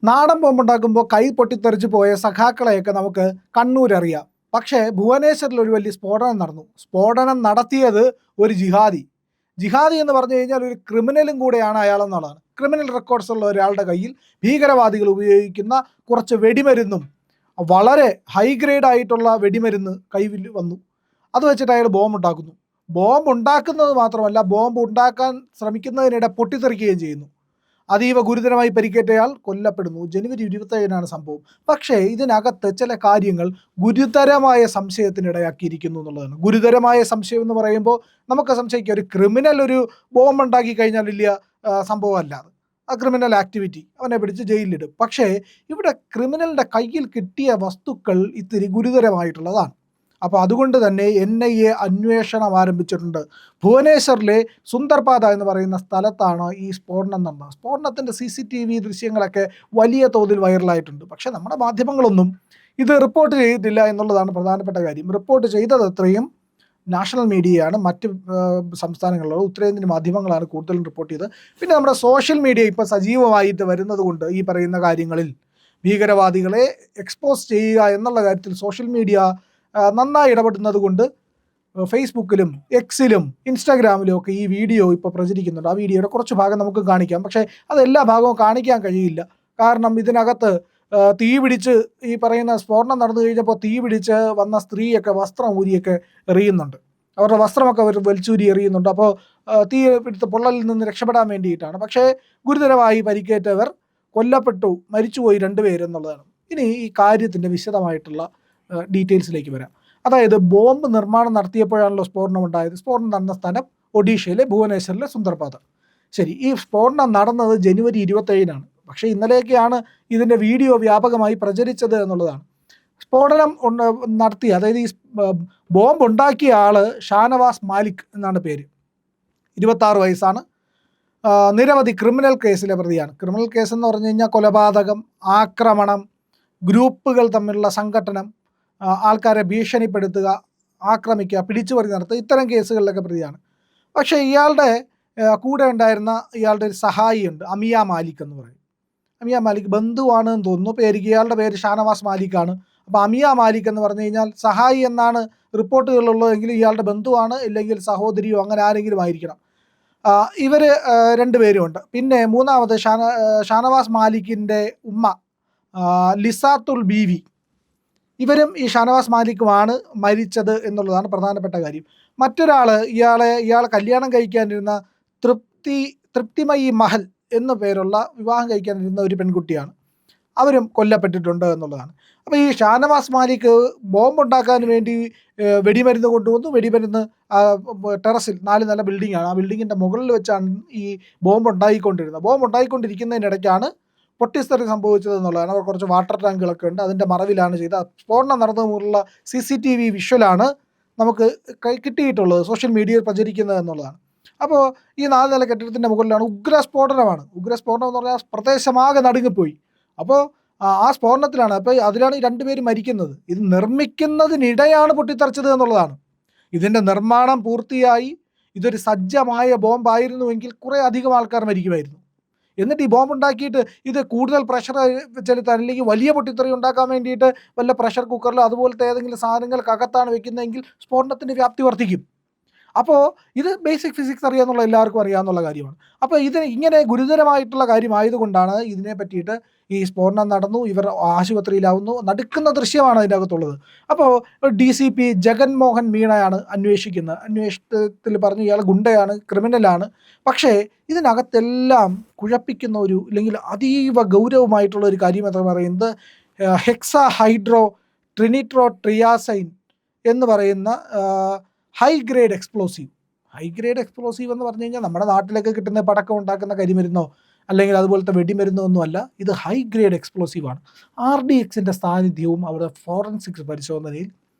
നാടൻ ബോംബുണ്ടാക്കുമ്പോൾ കൈ പൊട്ടിത്തെറിച്ച് പോയ സഖാക്കളെയൊക്കെ നമുക്ക് കണ്ണൂരറിയാം. പക്ഷേ ഭുവനേശ്വറിൽ ഒരു വലിയ സ്ഫോടനം നടന്നു. സ്ഫോടനം നടത്തിയത് ഒരു ജിഹാദി. ജിഹാദി എന്ന് പറഞ്ഞു കഴിഞ്ഞാൽ ഒരു ക്രിമിനലും കൂടെയാണ് അയാളെന്നുള്ളതാണ്. ക്രിമിനൽ റെക്കോർഡ്സ് ഉള്ള ഒരാളുടെ കയ്യിൽ ഭീകരവാദികൾ ഉപയോഗിക്കുന്ന കുറച്ച് വെടിമരുന്നും വളരെ ഹൈ ഗ്രേഡ് ആയിട്ടുള്ള വെടിമരുന്ന് കയ്യിൽ വന്നു. അത് വെച്ചിട്ട് അയാൾ ബോംബ് ഉണ്ടാക്കുന്നു. ബോംബ് ഉണ്ടാക്കുന്നത് മാത്രമല്ല, ബോംബ് ഉണ്ടാക്കാൻ ശ്രമിക്കുന്നതിനിടെ പൊട്ടിത്തെറിക്കുകയും ചെയ്യുന്നു. അതീവ ഗുരുതരമായി പരിക്കേറ്റയാൾ കൊല്ലപ്പെടുന്നു. ജനുവരി 27 സംഭവം. പക്ഷേ ഇതിനകത്ത് ചില കാര്യങ്ങൾ ഗുരുതരമായ സംശയത്തിനിടയാക്കിയിരിക്കുന്നു എന്നുള്ളതാണ്. ഗുരുതരമായ സംശയം എന്ന് പറയുമ്പോൾ നമുക്ക് സംശയിക്കാം, ഒരു ക്രിമിനൽ ഒരു ബോംബ് ഉണ്ടാക്കി കഴിഞ്ഞാൽ വലിയ സംഭവമല്ല അത്. ആ ക്രിമിനൽ ആക്ടിവിറ്റി അവനെ പിടിച്ച് ജയിലിലിടും. പക്ഷേ ഇവിടെ ക്രിമിനലിൻ്റെ കയ്യിൽ കിട്ടിയ വസ്തുക്കൾ ഇത്തിരി ഗുരുതരമായിട്ടുള്ളതാണ്. അപ്പോൾ അതുകൊണ്ട് തന്നെ NIA അന്വേഷണം ആരംഭിച്ചിട്ടുണ്ട്. ഭുവനേശ്വറിലെ സുന്ദർപാത എന്ന് പറയുന്ന സ്ഥലത്താണ് ഈ സ്ഫോടനം നടന്നത്. സ്ഫോടനത്തിൻ്റെ CCTV ദൃശ്യങ്ങളൊക്കെ വലിയ തോതിൽ വൈറലായിട്ടുണ്ട്. പക്ഷേ നമ്മുടെ മാധ്യമങ്ങളൊന്നും ഇത് റിപ്പോർട്ട് ചെയ്തിട്ടില്ല എന്നുള്ളതാണ് പ്രധാനപ്പെട്ട കാര്യം. റിപ്പോർട്ട് ചെയ്തത് അത്രയും നാഷണൽ മീഡിയയാണ്, മറ്റ് സംസ്ഥാനങ്ങളിലുള്ള ഉത്തരേന്ത്യൻ മാധ്യമങ്ങളാണ് കൂടുതലും റിപ്പോർട്ട് ചെയ്തത്. പിന്നെ നമ്മുടെ സോഷ്യൽ മീഡിയ ഇപ്പോൾ സജീവമായിട്ട് വരുന്നത് കൊണ്ട് ഈ പറയുന്ന കാര്യങ്ങളിൽ ഭീകരവാദികളെ എക്സ്പോസ് ചെയ്യുക എന്നുള്ള കാര്യത്തിൽ സോഷ്യൽ മീഡിയ നന്നായി ഇടപെടുന്നത് കൊണ്ട് ഫേസ്ബുക്കിലും എക്സിലും ഇൻസ്റ്റാഗ്രാമിലും ഒക്കെ ഈ വീഡിയോ ഇപ്പോൾ പ്രചരിക്കുന്നുണ്ട്. ആ വീഡിയോയുടെ കുറച്ച് ഭാഗം നമുക്ക് കാണിക്കാം. പക്ഷേ അതെല്ലാ ഭാഗവും കാണിക്കാൻ കഴിയില്ല. കാരണം ഇതിനകത്ത് തീ പിടിച്ച് ഈ പറയുന്ന സ്ഫോടനം നടന്നു കഴിഞ്ഞപ്പോൾ തീ പിടിച്ച് വന്ന സ്ത്രീയൊക്കെ വസ്ത്രം ഊരിയൊക്കെ എറിയുന്നുണ്ട്. അവരുടെ വസ്ത്രമൊക്കെ അവർ വലിച്ചൂരി എറിയുന്നുണ്ട്. അപ്പോൾ തീ പിടുത്ത പൊള്ളലിൽ നിന്ന് രക്ഷപ്പെടാൻ വേണ്ടിയിട്ടാണ്. പക്ഷേ ഗുരുതരമായി പരിക്കേറ്റവർ കൊല്ലപ്പെട്ടു, മരിച്ചുപോയി 2 പേരെന്നുള്ളതാണ്. ഇനി ഈ കാര്യത്തിൻ്റെ വിശദമായിട്ടുള്ള ഡീറ്റെയിൽസിലേക്ക് വരാം. അതായത് ബോംബ് നിർമ്മാണം നടത്തിയപ്പോഴാണല്ലോ സ്ഫോടനം ഉണ്ടായത്. സ്ഫോടനം നടന്ന സ്ഥലം ഒഡീഷയിലെ ഭുവനേശ്വറിലെ സുന്ദർപാത. ശരി, ഈ സ്ഫോടനം നടന്നത് ജനുവരി 27 പക്ഷേ ഇന്നലെയൊക്കെയാണ് ഇതിൻ്റെ വീഡിയോ വ്യാപകമായി പ്രചരിച്ചത് എന്നുള്ളതാണ്. സ്ഫോടനം നടത്തിയ, അതായത് ഈ ബോംബ് ഉണ്ടാക്കിയ ആൾ ഷാനവാസ് മാലിക് എന്നാണ് പേര്. 26 വയസ്സാണ്. നിരവധി ക്രിമിനൽ കേസിലെ പ്രതിയാണ്. ക്രിമിനൽ കേസ് എന്ന് പറഞ്ഞു കഴിഞ്ഞാൽ കൊലപാതകം, ആക്രമണം, ഗ്രൂപ്പുകൾ തമ്മിലുള്ള സംഘട്ടനം, ആൾക്കാരെ ഭീഷണിപ്പെടുത്തുക, ആക്രമിക്കുക, പിടിച്ചുപറി നടത്തുക, ഇത്തരം കേസുകളിലൊക്കെ പ്രതിയാണ്. പക്ഷേ ഇയാളുടെ കൂടെ ഉണ്ടായിരുന്ന ഇയാളുടെ ഒരു സഹായിയുണ്ട്, അമിയ മാലിക് എന്ന് പറയും. അമിയ മാലിക് ബന്ധുവാണ് എന്ന് തോന്നുന്നു. ഇയാളുടെ പേര് ഷാനവാസ് മാലിക്കാണ്. അപ്പോൾ അമിയ മാലിക് എന്ന് പറഞ്ഞു കഴിഞ്ഞാൽ സഹായി എന്നാണ് റിപ്പോർട്ടുകളുള്ളതെങ്കിൽ ഇയാളുടെ ബന്ധുവാണ്, ഇല്ലെങ്കിൽ സഹോദരിയോ അങ്ങനെ ആരെങ്കിലും ആയിരിക്കണം. ഇവർ 2 പേരുമുണ്ട്. പിന്നെ മൂന്നാമത് ഷാനവാസ് മാലിക്കിൻ്റെ ഉമ്മ ലിസാത്തുൽ ബീവി, ഇവരും ഈ ഷാനവാസ് മാലിക്കുമാണ് മരിച്ചത് എന്നുള്ളതാണ് പ്രധാനപ്പെട്ട കാര്യം. മറ്റൊരാൾ ഇയാളെ കല്യാണം കഴിക്കാനിരുന്ന തൃപ്തിമയി മഹൽ എന്ന പേരുള്ള വിവാഹം കഴിക്കാനിരുന്ന ഒരു പെൺകുട്ടിയാണ്. അവരും കൊല്ലപ്പെട്ടിട്ടുണ്ട് എന്നുള്ളതാണ്. അപ്പോൾ ഈ ഷാനവാസ് മാലിക് ബോംബ് ഉണ്ടാക്കാൻ വേണ്ടി വെടിമരുന്ന് കൊണ്ടുവന്നു. വെടിമരുന്ന് ടെറസിൽ 4 നില ബിൽഡിങ്ങാണ്. ആ ബിൽഡിങ്ങിൻ്റെ മുകളിൽ വെച്ചാണ് ഈ ബോംബ് ഉണ്ടായിക്കൊണ്ടിരുന്നത്. ബോംബ് ഉണ്ടായിക്കൊണ്ടിരിക്കുന്നതിനിടയ്ക്കാണ് പൊട്ടിത്തെറി സംഭവിച്ചത് എന്നുള്ളതാണ്. അവർ കുറച്ച് വാട്ടർ ടാങ്കുകളൊക്കെ ഉണ്ട്, അതിൻ്റെ മറവിലാണ് ചെയ്തത്. സ്ഫോടനം നടന്നതുമുള്ള CCTV വിഷ്വലാണ് നമുക്ക് കിട്ടിയിട്ടുള്ളത്, സോഷ്യൽ മീഡിയയിൽ പ്രചരിക്കുന്നത് എന്നുള്ളതാണ്. അപ്പോൾ ഈ 4 നില കെട്ടിടത്തിൻ്റെ മുകളിലാണ്. ഉഗ്രസ്ഫോടനമാണ്. ഉഗ്രസ്ഫോടനം എന്ന് പറഞ്ഞാൽ പ്രദേശമാകെ നടുങ്ങിപ്പോയി. അപ്പോൾ ആ സ്ഫോടനത്തിലാണ്, അപ്പോൾ അതിലാണ് ഈ 2 പേര് മരിക്കുന്നത്. ഇത് നിർമ്മിക്കുന്നതിനിടെയാണ് പൊട്ടിത്തെറിച്ചത് എന്നുള്ളതാണ്. ഇതിൻ്റെ നിർമ്മാണം പൂർത്തിയായി ഇതൊരു സജ്ജമായ ബോംബായിരുന്നുവെങ്കിൽ കുറേ അധികം ആൾക്കാർ മരിക്കുമായിരുന്നു. എന്നിട്ട് ഈ ബോംബ് ഉണ്ടാക്കിയിട്ട് ഇത് കൂടുതൽ പ്രഷർ ചെലുത്താൻ, അല്ലെങ്കിൽ വലിയ പൊട്ടിത്തെറി ഉണ്ടാക്കാൻ വേണ്ടിയിട്ട് വല്ല പ്രഷർ കുക്കറിലോ അതുപോലത്തെ ഏതെങ്കിലും സാധനങ്ങൾക്കകത്താണ് വെക്കുന്നതെങ്കിൽ സ്ഫോടനത്തിൻ്റെ വ്യാപ്തി വർദ്ധിക്കും. അപ്പോൾ ഇത് ബേസിക് ഫിസിക്സ് അറിയാമെന്നുള്ള എല്ലാവർക്കും അറിയാവുന്ന കാര്യമാണ്. അപ്പോൾ ഇത് ഇങ്ങനെ ഗുരുതരമായിട്ടുള്ള കാര്യമായതുകൊണ്ടാണ് ഇതിനെ പറ്റിയിട്ട് ഈ സ്ഫോടനം നടന്നു, ഇവർ ആശുപത്രിയിലാവുന്നു, നടുക്കുന്ന ദൃശ്യമാണ് അതിൻ്റെ അകത്തുള്ളത്. അപ്പോൾ DCP ജഗൻമോഹൻ മീണയാണ് അന്വേഷിക്കുന്നത്. അന്വേഷണത്തിൽ പറഞ്ഞു ഇയാൾ ഗുണ്ടയാണ്, ക്രിമിനലാണ്. പക്ഷേ ഇതിനകത്തെല്ലാം കുഴപ്പിക്കുന്ന ഒരു, അല്ലെങ്കിൽ അതീവ ഗൗരവമായിട്ടുള്ള ഒരു കാര്യം എന്ന് പറയുന്നത് ഹെക്സാ ഹൈഡ്രോ ട്രിനിട്രോ ട്രിയാസൈൻ എന്ന് പറയുന്ന high grade explosive. High grade explosive എന്ന് പറഞ്ഞു കഴിഞ്ഞാൽ നമ്മുടെ നാട്ടിലൊക്കെ കിട്ടുന്ന പടക്കം ഉണ്ടാക്കുന്ന കരിമരുന്നോ അല്ലെങ്കിൽ അതുപോലത്തെ വെടിമരുന്നോ ഒന്നുമല്ല. ഇത് ഹൈ ഗ്രേഡ് എക്സ്പ്ലോസീവാണ്. RDXൻ്റെ സാന്നിധ്യവും അവിടെ ഫോറൻസിക്സ് പരിശോധനയിൽ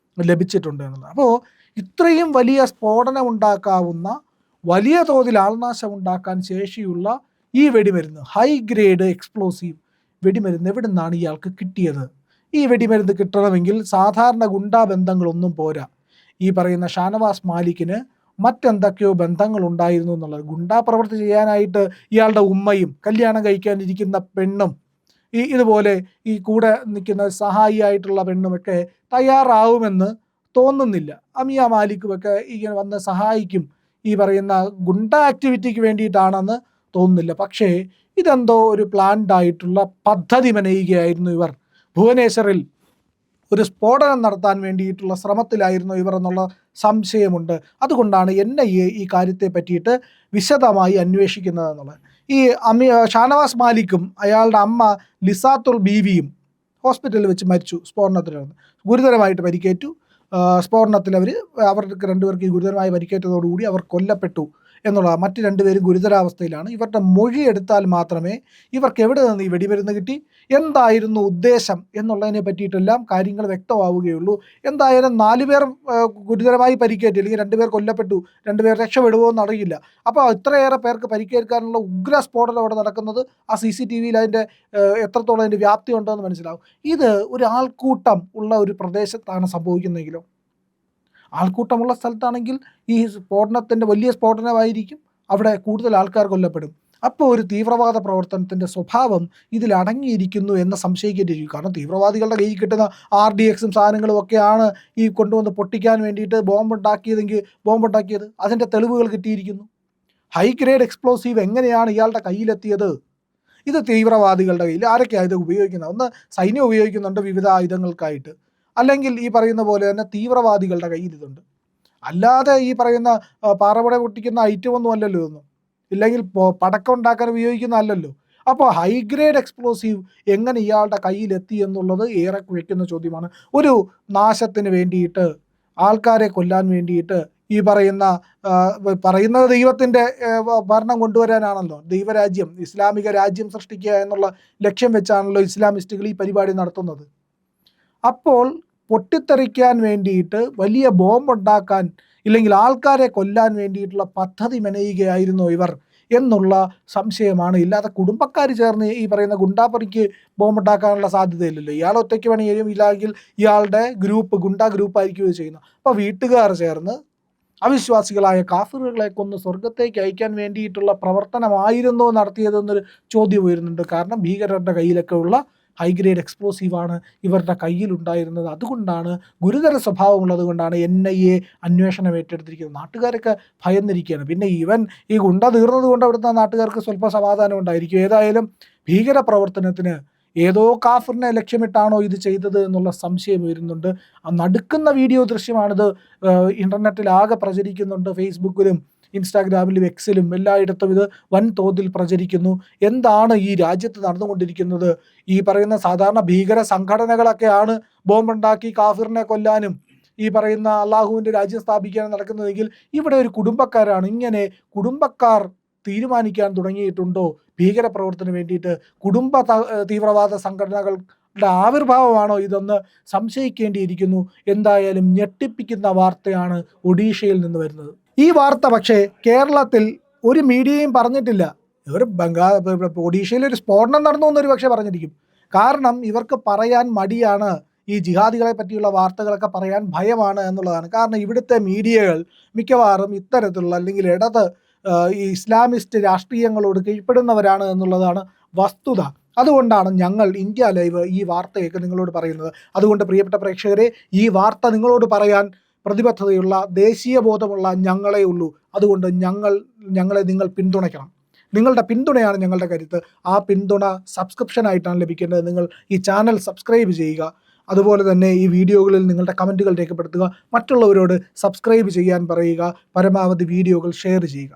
ലഭിച്ചിട്ടുണ്ട് എന്നുള്ളത്. അപ്പോൾ ഇത്രയും വലിയ സ്ഫോടനം ഉണ്ടാക്കാവുന്ന, വലിയ തോതിൽ ആൾനാശം ഉണ്ടാക്കാൻ ശേഷിയുള്ള ഈ വെടിമരുന്ന്, ഹൈ ഗ്രേഡ് എക്സ്പ്ലോസീവ് വെടിമരുന്ന് എവിടെ നിന്നാണ് ഇയാൾക്ക് കിട്ടിയത്? ഈ വെടിമരുന്ന് കിട്ടണമെങ്കിൽ സാധാരണ ഗുണ്ടാ ബന്ധങ്ങളൊന്നും പോരാ. ഈ പറയുന്ന ഷാനവാസ് മാലിക്കിന് മറ്റെന്തൊക്കെയോ ബന്ധങ്ങളുണ്ടായിരുന്നു എന്നുള്ളത്. ഗുണ്ടാ പ്രവൃത്തി ചെയ്യാനായിട്ട് ഇയാളുടെ ഉമ്മയും കല്യാണം കഴിക്കാനിരിക്കുന്ന പെണ്ണും ഇതുപോലെ ഈ കൂടെ നിൽക്കുന്ന സഹായിയായിട്ടുള്ള പെണ്ണുമൊക്കെ തയ്യാറാവുമെന്ന് തോന്നുന്നില്ല. അമിയ മാലിക്കുമൊക്കെ ഇങ്ങനെ വന്ന് സഹായിക്കും ഈ പറയുന്ന ഗുണ്ട ആക്ടിവിറ്റിക്ക് വേണ്ടിയിട്ടാണെന്ന് തോന്നുന്നില്ല. പക്ഷേ ഇതെന്തോ ഒരു പ്ലാൻഡ് ആയിട്ടുള്ള പദ്ധതി മെനയുകയായിരുന്നു ഇവർ. ഭുവനേശ്വറിൽ ഒരു സ്ഫോടനം നടത്താൻ വേണ്ടിയിട്ടുള്ള ശ്രമത്തിലായിരുന്നു ഇവർ എന്നുള്ള സംശയമുണ്ട്. അതുകൊണ്ടാണ് NIA ഈ കാര്യത്തെ പറ്റിയിട്ട് വിശദമായി അന്വേഷിക്കുന്നത് എന്നുള്ളത്. ഈ ഷാനവാസ് മാലിക്കും അയാളുടെ അമ്മ ലിസാത്തുൽ ബീവിയും ഹോസ്പിറ്റലിൽ വെച്ച് മരിച്ചു. സ്ഫോടനത്തിലാണ് ഗുരുതരമായിട്ട് പരിക്കേറ്റു. സ്ഫോടനത്തിൽ അവർക്ക് രണ്ടുപേർക്ക് ഈ ഗുരുതരമായി പരിക്കേറ്റതോടുകൂടി അവർ കൊല്ലപ്പെട്ടു എന്നുള്ളതാണ്. മറ്റ് രണ്ടുപേരും ഗുരുതരാവസ്ഥയിലാണ്. ഇവരുടെ മൊഴി എടുത്താൽ മാത്രമേ ഇവർക്ക് എവിടെ നിന്ന് ഈ വെടിമരുന്ന് കിട്ടി, എന്തായിരുന്നു ഉദ്ദേശം എന്നുള്ളതിനെ പറ്റിയിട്ടെല്ലാം കാര്യങ്ങൾ വ്യക്തമാവുകയുള്ളൂ. എന്തായാലും 4 പേർ ഗുരുതരമായി പരിക്കേറ്റു, അല്ലെങ്കിൽ 2 പേർ കൊല്ലപ്പെട്ടു, 2 പേർ രക്ഷപ്പെടുമോ എന്നറിയില്ല. അപ്പോൾ ഇത്രയേറെ പേർക്ക് പരിക്കേൽക്കാനുള്ള ഉഗ്ര സ്ഫോടനം അവിടെ നടക്കുന്നത് ആ CCTVയിൽ അതിൻ്റെ എത്രത്തോളം അതിൻ്റെ വ്യാപ്തി ഉണ്ടോ എന്ന് മനസ്സിലാവും. ഇത് ഒരു ആൾക്കൂട്ടം ഉള്ള ഒരു പ്രദേശത്താണ് സംഭവിക്കുന്നതെങ്കിലോ, ആൾക്കൂട്ടമുള്ള സ്ഥലത്താണെങ്കിൽ ഈ സ്ഫോടനത്തിൻ്റെ വലിയ സ്ഫോടനമായിരിക്കും, അവിടെ കൂടുതൽ ആൾക്കാർ കൊല്ലപ്പെടും. അപ്പോൾ ഒരു തീവ്രവാദ പ്രവർത്തനത്തിൻ്റെ സ്വഭാവം ഇതിലടങ്ങിയിരിക്കുന്നു എന്ന് സംശയിക്കേണ്ടിയിരിക്കും. കാരണം തീവ്രവാദികളുടെ കയ്യിൽ കിട്ടുന്ന RDXും സാധനങ്ങളും ഒക്കെയാണ് ഈ കൊണ്ടുവന്ന് പൊട്ടിക്കാൻ വേണ്ടിയിട്ട് ബോംബുണ്ടാക്കിയത്. അതിൻ്റെ തെളിവുകൾ കിട്ടിയിരിക്കുന്നു. ഹൈ ഗ്രേഡ് എക്സ്പ്ലോസീവ് എങ്ങനെയാണ് ഇയാളുടെ കയ്യിലെത്തിയത്? ഇത് തീവ്രവാദികളുടെ കയ്യിൽ. ആരൊക്കെയാണ് ഇത് ഉപയോഗിക്കുന്നത്? ഒന്ന് സൈന്യം ഉപയോഗിക്കുന്നുണ്ട് വിവിധ ആയുധങ്ങൾക്കായിട്ട്, അല്ലെങ്കിൽ ഈ പറയുന്ന പോലെ തന്നെ തീവ്രവാദികളുടെ കയ്യിൽ ഇതുണ്ട്. അല്ലാതെ ഈ പറയുന്ന പാറപട പൊട്ടിക്കുന്ന ഐറ്റമൊന്നും അല്ലല്ലോ ഇതൊന്നും, ഇല്ലെങ്കിൽ പടക്കം ഉണ്ടാക്കാൻ ഉപയോഗിക്കുന്ന അല്ലല്ലോ. അപ്പോൾ ഹൈ ഗ്രേഡ് എക്സ്പ്ലോസീവ് എങ്ങനെ ഇയാളുടെ കയ്യിലെത്തി എന്നുള്ളത് ഏറെ കുഴയ്ക്കുന്ന ചോദ്യമാണ്. ഒരു നാശത്തിന് വേണ്ടിയിട്ട്, ആൾക്കാരെ കൊല്ലാൻ വേണ്ടിയിട്ട് ഈ പറയുന്നത് ദൈവത്തിൻ്റെ ഭരണം കൊണ്ടുവരാനാണല്ലോ, ദൈവരാജ്യം, ഇസ്ലാമിക രാജ്യം സൃഷ്ടിക്കുക എന്നുള്ള ലക്ഷ്യം വെച്ചാണല്ലോ ഇസ്ലാമിസ്റ്റുകൾ ഈ പരിപാടി നടത്തുന്നത്. അപ്പോൾ പൊട്ടിത്തെറിക്കാൻ വേണ്ടിയിട്ട്, വലിയ ബോംബുണ്ടാക്കാൻ, ഇല്ലെങ്കിൽ ആൾക്കാരെ കൊല്ലാൻ വേണ്ടിയിട്ടുള്ള പദ്ധതി മെനയുകയായിരുന്നു ഇവർ എന്നുള്ള സംശയമാണ്. ഇല്ലാതെ കുടുംബക്കാർ ചേർന്ന് ഈ പറയുന്ന ഗുണ്ടാപ്പണിക്ക് ബോംബുണ്ടാക്കാനുള്ള സാധ്യതയില്ലല്ലോ. ഇയാൾ ഒറ്റയ്ക്ക് പണിയും, ഇല്ലെങ്കിൽ ഇയാളുടെ ഗുണ്ടാ ഗ്രൂപ്പായിരിക്കും ചെയ്യുന്നത്. അപ്പോൾ വീട്ടുകാർ ചേർന്ന് അവിശ്വാസികളായ കാഫിറുകളെ കൊന്ന് സ്വർഗത്തേക്ക് അയക്കാൻ വേണ്ടിയിട്ടുള്ള പ്രവർത്തനമായിരുന്നോ നടത്തിയതെന്നൊരു ചോദ്യം ഉയരുന്നുണ്ട്. കാരണം ഭീകരരുടെ കയ്യിലൊക്കെ ഉള്ള ഹൈ ഗ്രേഡ് എക്സ്പ്ലോസീവാണ് ഇവരുടെ കയ്യിലുണ്ടായിരുന്നത്. അതുകൊണ്ടാണ്, ഗുരുതര സ്വഭാവമുള്ളത് കൊണ്ടാണ് NIA അന്വേഷണം ഏറ്റെടുത്തിരിക്കുന്നത്. നാട്ടുകാരൊക്കെ ഭയന്നിരിക്കുകയാണ്. പിന്നെ ഈ ഗുണ്ട തീർന്നത് കൊണ്ട് അവിടുത്തെ നാട്ടുകാർക്ക് സ്വല്പം സമാധാനം ഉണ്ടായിരിക്കും. ഏതായാലും ഭീകര പ്രവർത്തനത്തിന് ഏതോ കാഫിറിനെ ലക്ഷ്യമിട്ടാണോ ഇത് ചെയ്തത് എന്നുള്ള സംശയം വരുന്നുണ്ട്. ആ നടുക്കുന്ന വീഡിയോ ദൃശ്യമാണിത്. ഇൻ്റർനെറ്റിൽ ആകെ പ്രചരിക്കുന്നുണ്ട്. ഫേസ്ബുക്കിലും ഇൻസ്റ്റാഗ്രാമിലും എക്സിലും എല്ലായിടത്തും ഇത് വൻതോതിൽ പ്രചരിക്കുന്നു. എന്താണ് ഈ രാജ്യത്ത് നടന്നുകൊണ്ടിരിക്കുന്നത്? ഈ പറയുന്ന സാധാരണ ഭീകര സംഘടനകളൊക്കെയാണ് ബോംബുണ്ടാക്കി കാഫിറിനെ കൊല്ലാനും ഈ പറയുന്ന അള്ളാഹുവിൻ്റെ രാജ്യം സ്ഥാപിക്കാനും നടക്കുന്നതെങ്കിൽ ഇവിടെ ഒരു കുടുംബക്കാരാണ്. ഇങ്ങനെ കുടുംബക്കാർ തീരുമാനിക്കാൻ തുടങ്ങിയിട്ടുണ്ടോ ഭീകരപ്രവർത്തനത്തിന് വേണ്ടിയിട്ട്? തീവ്രവാദ സംഘടനകളുടെ ആവിർഭാവമാണോ ഇതെന്ന് സംശയിക്കേണ്ടിയിരിക്കുന്നു. എന്തായാലും ഞെട്ടിപ്പിക്കുന്ന വാർത്തയാണ് ഒഡീഷയിൽ നിന്ന് വരുന്നത്. ഈ വാർത്ത പക്ഷേ കേരളത്തിൽ ഒരു മീഡിയയും പറഞ്ഞിട്ടില്ല. ഇവർ ഒഡീഷയിൽ ഒരു സ്ഫോടനം നടന്നു എന്നൊരു പക്ഷേ പറഞ്ഞിരിക്കും. കാരണം ഇവർക്ക് പറയാൻ മടിയാണ്, ഈ ജിഹാദികളെ പറ്റിയുള്ള വാർത്തകളൊക്കെ പറയാൻ ഭയമാണ് എന്നുള്ളതാണ്. കാരണം ഇവിടുത്തെ മീഡിയകൾ മിക്കവാറും ഇത്തരത്തിലുള്ള, അല്ലെങ്കിൽ ഈ ഇസ്ലാമിസ്റ്റ് രാഷ്ട്രീയങ്ങളോട് കീഴ്പ്പെടുന്നവരാണ് എന്നുള്ളതാണ് വസ്തുത. അതുകൊണ്ടാണ് ഞങ്ങൾ ഇന്ത്യ ലൈവ് ഈ വാർത്തയൊക്കെ നിങ്ങളോട് പറയുന്നത്. അതുകൊണ്ട് പ്രിയപ്പെട്ട പ്രേക്ഷകരെ, ഈ വാർത്ത നിങ്ങളോട് പറയാൻ പ്രതിബദ്ധതയുള്ള, ദേശീയ ബോധമുള്ള ഞങ്ങളേ ഉള്ളൂ. അതുകൊണ്ട് ഞങ്ങളെ നിങ്ങൾ പിന്തുണയ്ക്കണം. നിങ്ങളുടെ പിന്തുണയാണ് ഞങ്ങളുടെ കരുത്ത്. ആ പിന്തുണ സബ്സ്ക്രിപ്ഷനായിട്ടാണ് ലഭിക്കേണ്ടത്. നിങ്ങൾ ഈ ചാനൽ സബ്സ്ക്രൈബ് ചെയ്യുക. അതുപോലെ തന്നെ ഈ വീഡിയോകളിൽ നിങ്ങളുടെ കമൻറ്റുകൾ രേഖപ്പെടുത്തുക. മറ്റുള്ളവരോട് സബ്സ്ക്രൈബ് ചെയ്യാൻ പറയുക. പരമാവധി വീഡിയോകൾ ഷെയർ ചെയ്യുക.